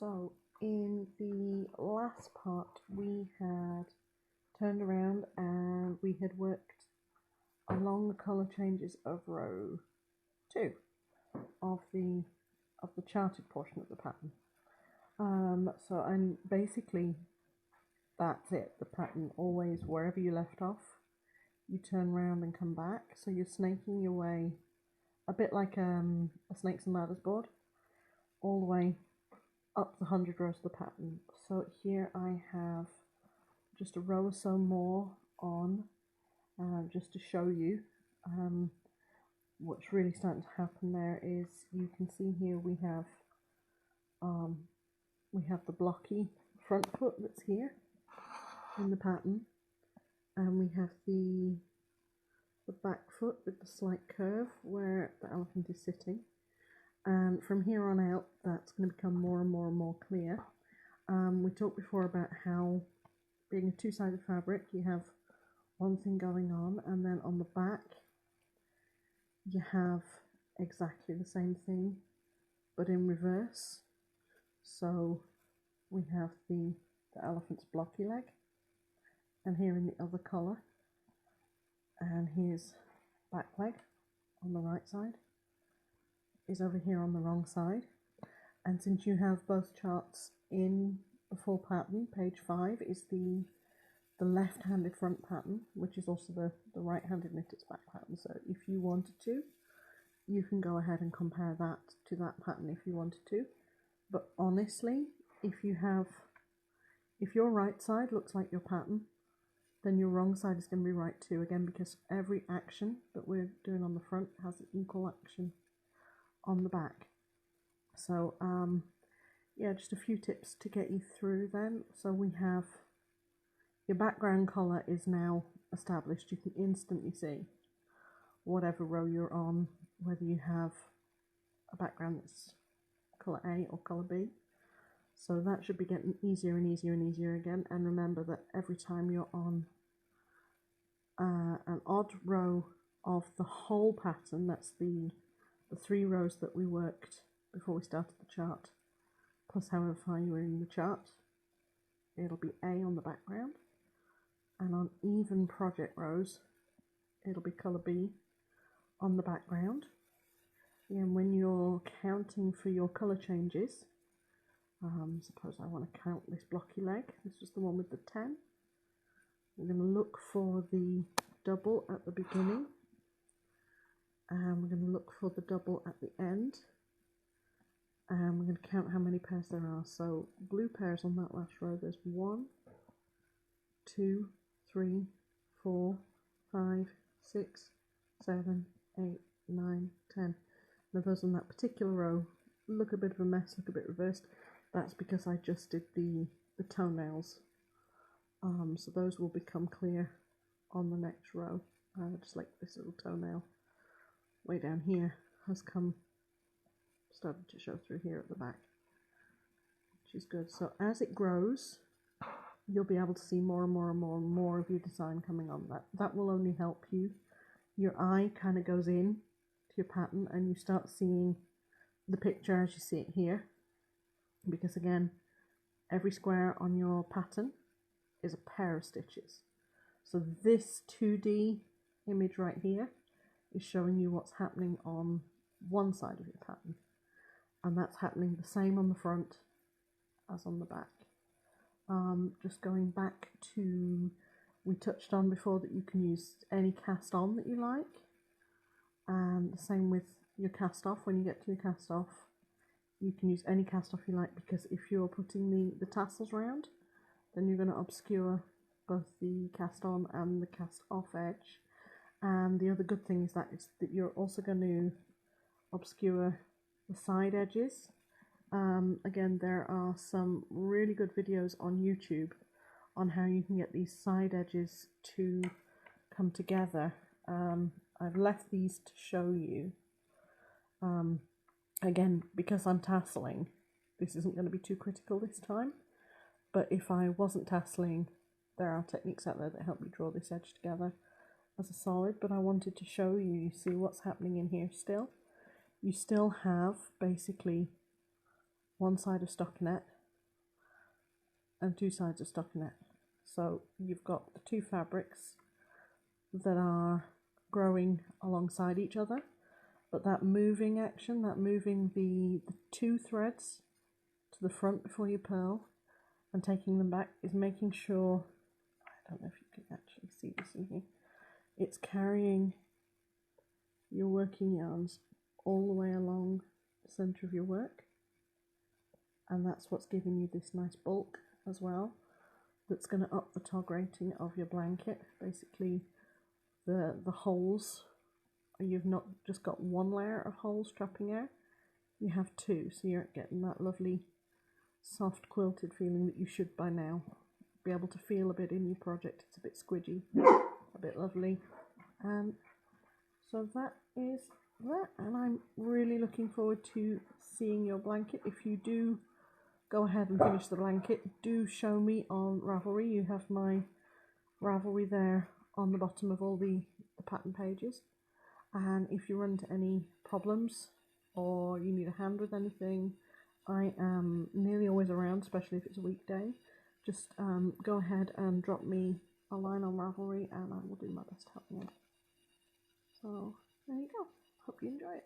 So in the last part we had turned around and we had worked along the colour changes of row 2 of the charted portion of the pattern. And basically that's it. The pattern always, wherever you left off, you turn around and come back. So you're snaking your way a bit like a snakes and ladders board, all the way up the 100 rows of the pattern. So here I have just a row or so more on, just to show you. What's really starting to happen there is you can see here we have the blocky front foot that's here in the pattern, and we have the back foot with the slight curve where the elephant is sitting. And from here on out, that's going to become more and more and more clear. We talked before about how, being a two-sided fabric, you have one thing going on, and then on the back you have exactly the same thing but in reverse. So we have the elephant's blocky leg, and here in the other colour, and his back leg on the right side is over here on the wrong side. And since you have both charts in the full pattern, page 5 is the left-handed front pattern, which is also the right-handed knitted back pattern. So if you wanted to, you can go ahead and compare that to that pattern if you wanted to. But honestly, if your right side looks like your pattern, then your wrong side is going to be right too, again, because every action that we're doing on the front has an equal action on the back. So yeah, just a few tips to get you through then. So we have your background colour is now established. You can instantly see whatever row you're on, whether you have a background that's colour A or colour B. So that should be getting easier and easier and easier again. And remember that every time you're on an odd row of the whole pattern, that's the 3 rows that we worked before we started the chart, plus however far you were in the chart, it'll be A on the background. And on even project rows, it'll be colour B on the background. And when you're counting for your colour changes, suppose I want to count this blocky leg. This was the one with the 10. We're going to look for the double at the beginning, and we're going to look for the double at the end, and we're going to count how many pairs there are. So blue pairs on that last row, there's 1, 2, 3, 4, 5, 6, 7, 8, 9, 10. Now those on that particular row look a bit of a mess, look a bit reversed. That's because I just did the toenails. So those will become clear on the next row. Just like this little toenail way down here has started to show through here at the back, which is good. So as it grows, you'll be able to see more and more and more and more of your design coming on. That will only help you. Your eye kind of goes in to your pattern and you start seeing the picture as you see it here, because again, every square on your pattern is a pair of stitches. So this 2D image right here is showing you what's happening on one side of your pattern, and that's happening the same on the front as on the back. Just going back to, we touched on before that you can use any cast on that you like, and the same with your cast off. When you get to your cast off, you can use any cast off you like, because if you're putting the tassels round, then you're going to obscure both the cast on and the cast off edge. And the other good thing is that you're also going to obscure the side edges. Again, there are some really good videos on YouTube on how you can get these side edges to come together. I've left these to show you. Again, because I'm tasseling, this isn't going to be too critical this time. But if I wasn't tasseling, there are techniques out there that help me draw this edge together as a solid. But I wanted to show you, you see what's happening in here still. You still have basically one side of stockinette and two sides of stockinette. So you've got the two fabrics that are growing alongside each other, but that moving action, that moving the two threads to the front before you purl and taking them back, is making sure, I don't know if you can actually see this in here, it's carrying your working yarns all the way along the centre of your work, and that's what's giving you this nice bulk as well, that's going to up the tog rating of your blanket. Basically the holes, you've not just got one layer of holes trapping out, you have two, so you're getting that lovely soft quilted feeling that you should by now be able to feel a bit in your project. It's a bit squidgy, a bit lovely, and so that is that, and I'm really looking forward to seeing your blanket. If you do go ahead and finish the blanket, do show me on Ravelry. You have my Ravelry there on the bottom of all the pattern pages, and if you run into any problems or you need a hand with anything, I am nearly always around, especially if it's a weekday. Just go ahead and drop me a line on Ravelry and I will do my best to help you out. So there you go. Hope you enjoy it.